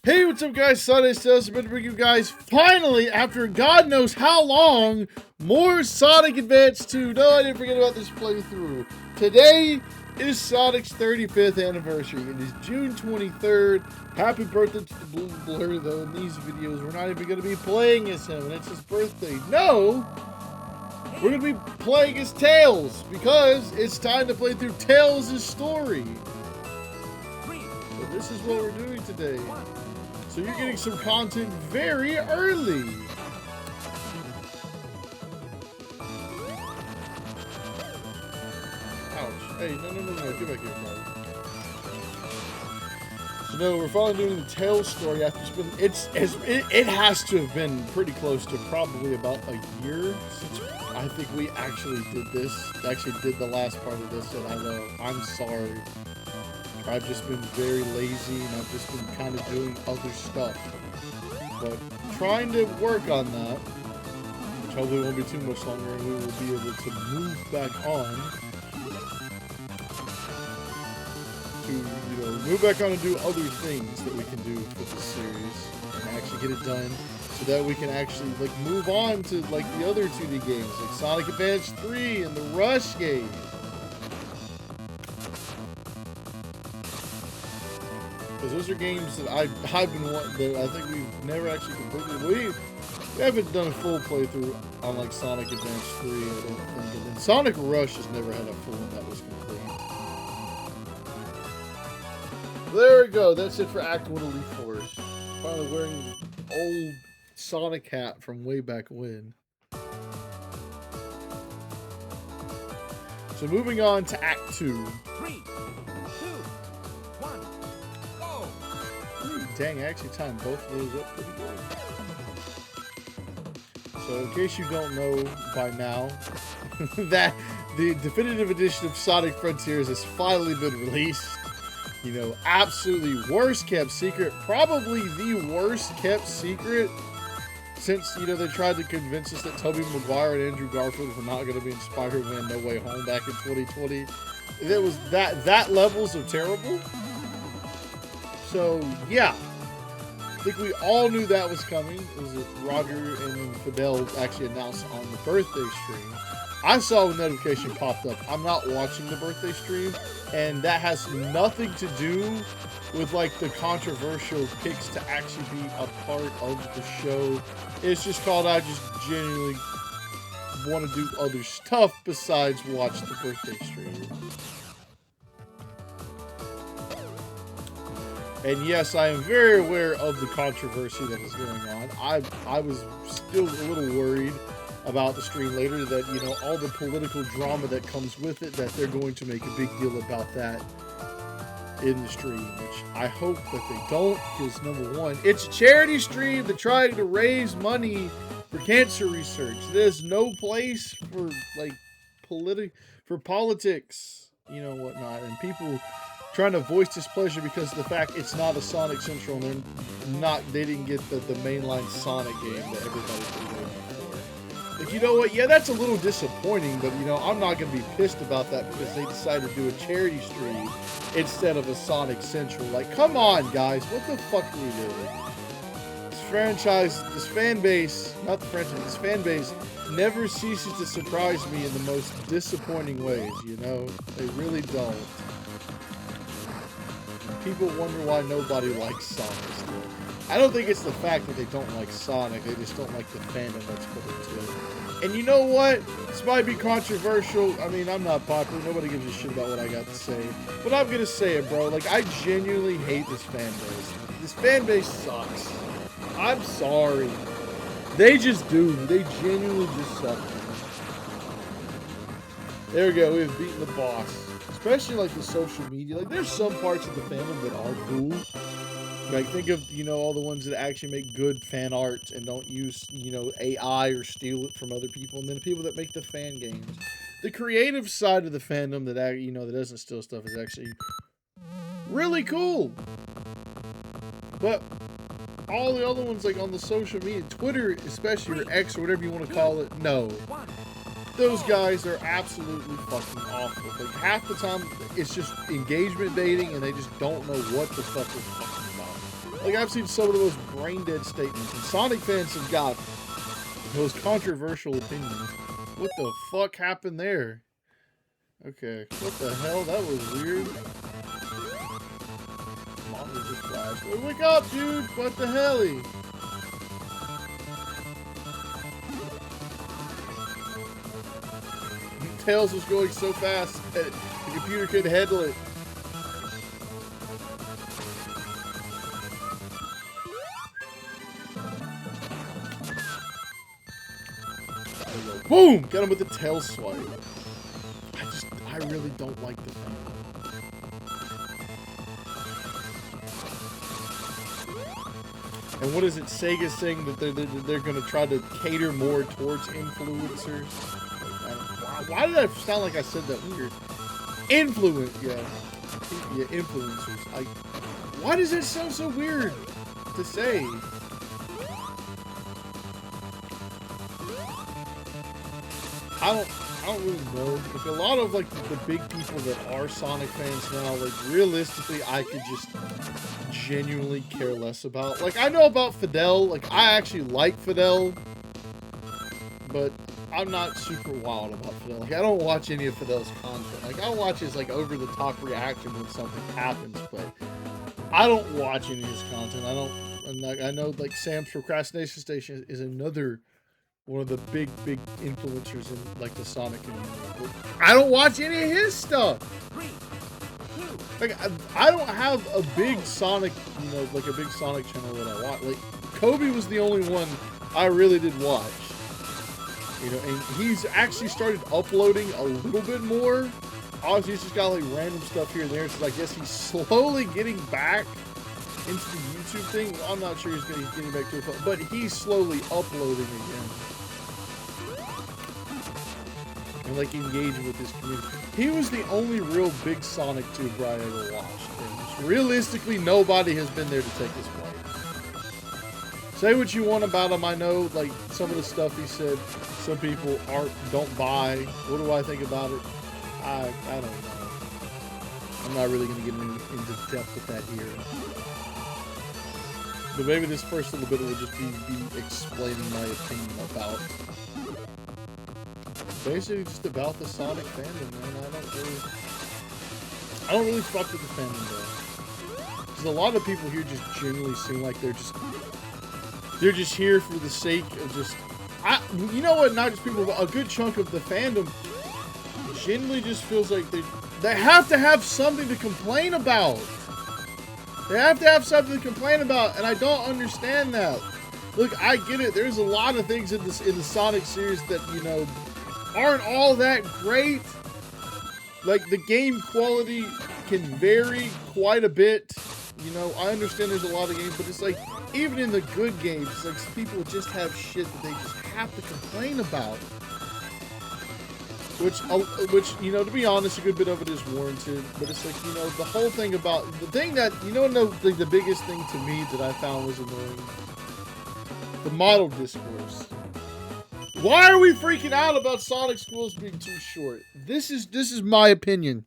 Hey, what's up guys, Sonic Tales, I'm going to bring you guys, finally, after God knows how long, more Sonic Advance 2. No, I didn't forget about this playthrough. Today is Sonic's 35th anniversary. It is June 23rd. Happy birthday to the Blue Blur, though in these videos we're not even going to be playing as him, and it's his birthday. No! We're going to be playing as Tails, because it's time to play through Tails' story. So this is what we're doing today. So you're getting some content very early. Ouch. Hey, no. Get back here, bro. So no, we're finally doing the Tails story after it has to have been pretty close to probably about a year since I think we actually did this. Actually did the last part of this, and I know I'm sorry. I've just been very lazy and I've just been kind of doing other stuff. But trying to work on that, which hopefully won't be too much longer, and we will be able to move back on to, move back on and do other things that we can do with this series and actually get it done so that we can actually move on to the other 2D games like Sonic Advance 3 and the Rush game. Because those are games that I've been wanting, that I think we've never actually completed. We haven't done a full playthrough on Sonic Advance 3, I don't think. And then Sonic Rush has never had a full one that was complete. There we go. That's it for Act 1 Elite Four. Finally wearing the old Sonic hat from way back when. So moving on to Act 2. 3, 2, 1, go! Dang, I actually timed both of those up pretty good. So in case you don't know by now, that the definitive edition of Sonic Frontiers has finally been released. Absolutely worst kept secret. Probably the worst kept secret since, they tried to convince us that Tobey Maguire and Andrew Garfield were not going to be in Spider-Man No Way Home back in 2020. It was that levels of terrible. So, yeah. I think we all knew that was coming. It was that Roger and Fidel actually announced on the birthday stream. I saw when the notification popped up. I'm not watching the birthday stream, and that has nothing to do with the controversial picks to actually be a part of the show. It's just called I just genuinely want to do other stuff besides watch the birthday stream. And yes, I am very aware of the controversy that is going on. I was still a little worried about the stream later that, all the political drama that comes with it, that they're going to make a big deal about that in the stream, which I hope that they don't, because number one, it's a charity stream. They're trying to raise money for cancer research. There's no place for politics, whatnot, and people trying to voice displeasure because of the fact it's not a Sonic Central and they didn't get the mainline Sonic game that everybody's been waiting for. You know what? Yeah, that's a little disappointing, but I'm not going to be pissed about that because they decided to do a charity stream instead of a Sonic Central. Come on, guys. What the fuck are we doing? This fan base never ceases to surprise me in the most disappointing ways, They really don't. People wonder why nobody likes Sonic still. I don't think it's the fact that they don't like Sonic, they just don't like the fandom that's put into it. And you know what? This might be controversial. I mean, I'm not popular. Nobody gives a shit about what I got to say. But I'm gonna say it, bro. I genuinely hate this fan base. This fan base sucks. I'm sorry. They just do. They genuinely just suck. There we go. We have beaten the boss. Especially the social media. There's some parts of the fandom that are cool. Think of, all the ones that actually make good fan art and don't use, AI or steal it from other people. And then the people that make the fan games. The creative side of the fandom that, that doesn't steal stuff is actually really cool. But all the other ones, on the social media, Twitter especially, or X or whatever you want to call it, no. Those guys are absolutely fucking awful. Half the time, it's just engagement baiting, and they just don't know what the fuck they're talking about. Like, I've seen some of the most brain-dead statements, and Sonic fans have got the most controversial opinions. What the fuck happened there? Okay, what the hell? That was weird. Monitor just flashed. Oh, wake up, dude! What the hell? Tails was going so fast that the computer couldn't handle it. Boom! Got him with the tail swipe. I really don't like the thing. And what is it? Sega's saying that they're going to try to cater more towards influencers. Like, why did I sound like I said that weird? Yeah, influencers. Why does it sound so weird to say? I don't really know. Like, a lot of like the big people that are Sonic fans now, like realistically, I could just genuinely care less about. Like, I know about Fidel. Like, I actually like Fidel, but I'm not super wild about Fidel. Like, I don't watch any of Fidel's content. Like, I'll watch his like over-the-top reaction when something happens, but I don't watch any of his content. I know like Sam's Procrastination Station is another one of the big influencers in like the Sonic community. But I don't watch any of his stuff. Like, I don't have a big Sonic, you know, like a big Sonic channel that I watch. Like, Kobe was the only one I really did watch. You know, and he's actually started uploading a little bit more. Obviously, he's just got like random stuff here and there. So I guess he's slowly getting back into the YouTube thing. I'm not sure he's getting back to it, but he's slowly uploading again. And like engaging with his community. He was the only real big Sonic tuber I ever watched. And realistically, nobody has been there to take his place. Say what you want about him. I know like some of the stuff he said, some people don't buy. What do I think about it? I don't know. I'm not really going to get into depth with that here. But maybe this first little bit will just be explaining my opinion about, basically just about the Sonic fandom, man. I don't really fuck with the fandom though. Because a lot of people here just genuinely seem like they're just here for the sake of just, you know what, not just people, but a good chunk of the fandom genuinely just feels like they have to have something to complain about. They have to have something to complain about, and I don't understand that. Look, I get it. There's a lot of things in the Sonic series that, you know, aren't all that great. Like, the game quality can vary quite a bit. You know, I understand there's a lot of games, but it's like, even in the good games, like, people just have shit that they just have to complain about. Which, you know, to be honest, a good bit of it is warranted. But it's like, you know, the whole thing about, the thing that, you know, the biggest thing to me that I found was annoying? The model discourse. Why are we freaking out about Sonic schools being too short? This is my opinion.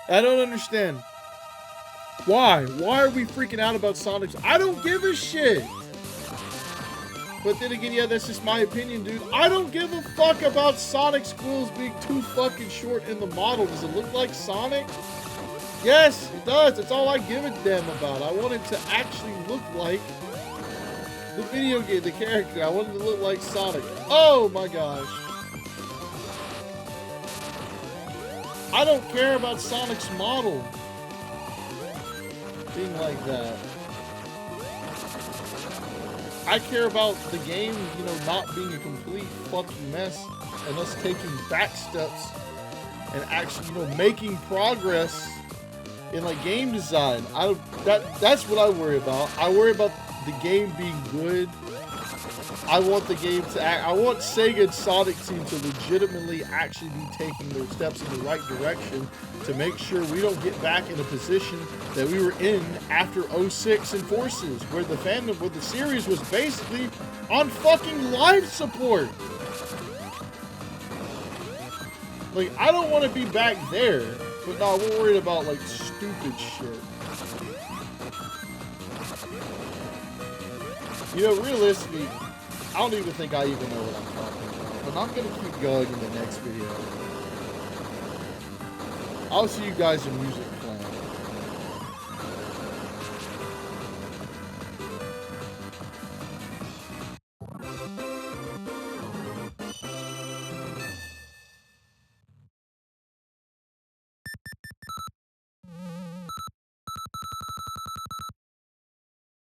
I don't understand. Why? Why are we freaking out about Sonic? I don't give a shit. But then again, yeah, that's just my opinion, dude. I don't give a fuck about Sonic schools being too fucking short in the model. Does it look like Sonic? Yes, it does. That's all I give a damn about. I want it to actually look like the video game, the character. I want it to look like Sonic. Oh my gosh. I don't care about Sonic's model being like that. I care about the game, you know, not being a complete fucking mess and us taking back steps and actually, you know, making progress in like game design. That's what I worry about. I worry about the game being good. I want the game to I want Sega and Sonic team to legitimately actually be taking their steps in the right direction to make sure we don't get back in a position that we were in after 06 and Forces, where the fandom, where the series was basically on fucking life support. Like, I don't want to be back there, but no, we're worried about like stupid shit. You know, realistically, I don't even think I even know what I'm talking about, but I'm gonna keep going in the next video. I'll see you guys in music.